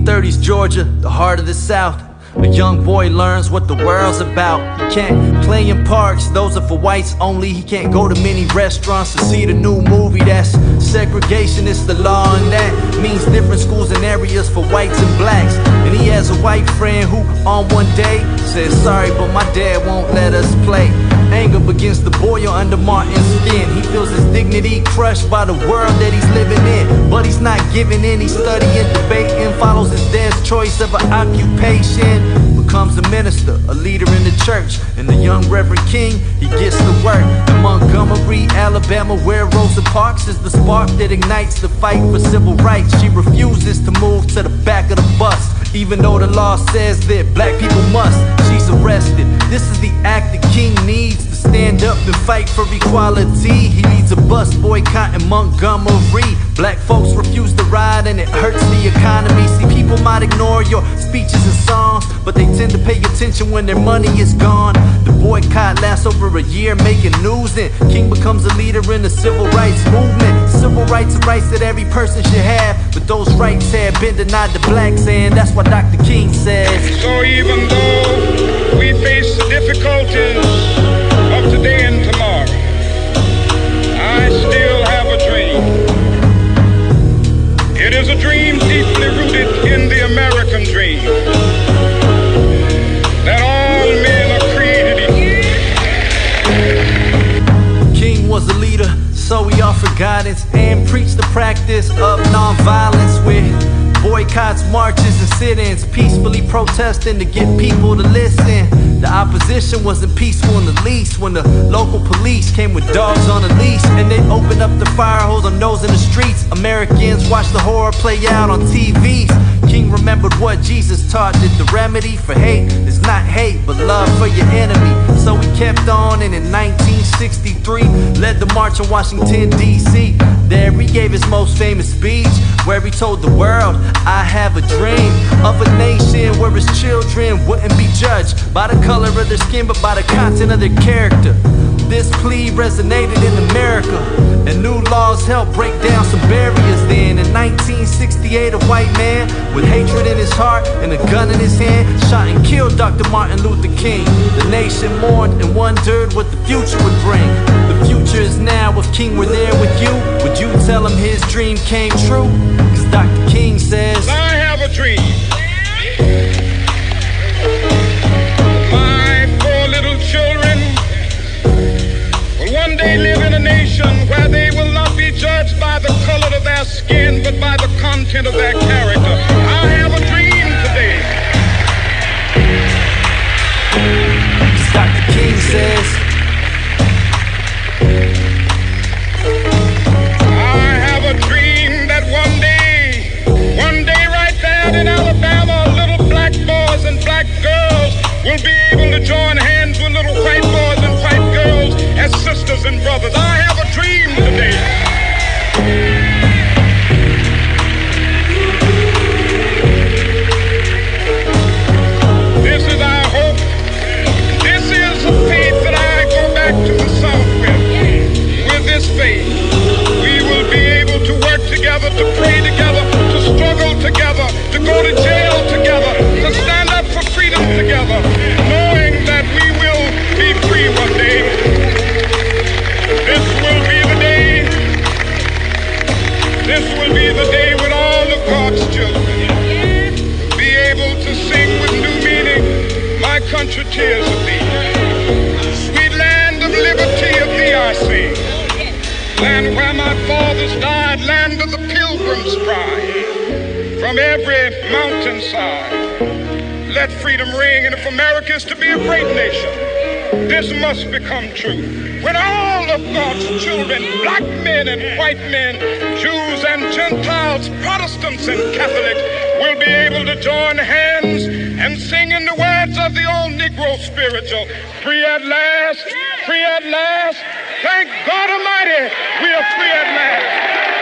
1930s Georgia, the heart of the South. A young boy learns what the world's about. He can't play in parks, those are for whites only. He can't go to many restaurants to see the new movie. That's segregation, it's the law, and that means different schools and areas for whites and blacks. And he has a white friend who on one day says, sorry, but my dad won't let us play. Anger begins to boil under Martin's skin. He feels his dignity crushed by the world that he's living in. But he's not giving in, he's studying, debating, follows his dad's choice of an occupation. Becomes a minister, a leader in the church. And the young Reverend King, he gets to work in Montgomery, Alabama, where Rosa Parks is the spark that ignites the fight for civil rights. She refuses to move to the back of the bus, even though the law says that black people must. She's arrested. This is the act that King needs to stand up and fight for equality. He leads a bus boycott in Montgomery. Black folks refuse to ride and it hurts the economy. See, people might ignore your speeches and songs, but they tend to pay attention when their money is gone. The boycott lasts over a year, making news, and King becomes a leader in the civil rights movement. Civil rights are rights that every person should have, but those rights have been denied to blacks, and that's what Dr. King says. So even though we face the difficulties of today and tomorrow, I still have a dream. It is a dream deeply rooted in the American dream, that all men are created equal. King was a leader, so he offered guidance and preached the practice of nonviolence with boycotts, marches, and sit-ins, peacefully protesting to get people to listen. The opposition wasn't peaceful in the least when the local police came with dogs on a leash and they opened up the fire hose on those in the streets. Americans watched the horror play out on TVs. King remembered what Jesus taught, that the remedy for hate is not hate but love for your enemy. So he kept on, and in 1963 led the march in Washington, D.C. There he gave his most famous speech, where he told the world, I have a dream of a nation where his children wouldn't be judged by the color of their skin, but by the content of their character. This plea resonated in America, and new laws helped break down some barriers then. In 1968, a white man with hatred in his heart and a gun in his hand shot and killed Dr. Martin Luther King. The nation mourned and wondered what the future would bring. The future is now. If King were there with you, would you tell him his dream came true? Cause Dr. King says, I have a dream. One day live in a nation where they will not be judged by the color of their skin, but by the content of their character. I have a dream today. Dr. King says, I have a dream that one day right there in Alabama, little black boys and black girls will be able to join hands with little white boys and white girls as sisters and brothers. I have a dream today. This is our hope. This is the faith that I go back to the South with. With this faith, we will be able to work together, to pray together, to struggle together, to go to jail together, to stand up for freedom together, knowing that we will be free one day. This will be the day. This will be the day when all of God's children will be able to sing with new meaning, my country, tears of thee. Sweet land of liberty of thee I sing. Land where my fathers died, land of the pilgrim's pride. From every mountainside, let freedom ring. And if America is to be a great nation, this must become true. When all of God's children, black men and white men, Jews and Gentiles, Protestants and Catholics, will be able to join hands and sing in the words of the old Negro spiritual, free at last, free at last. Thank God Almighty, we are free at last.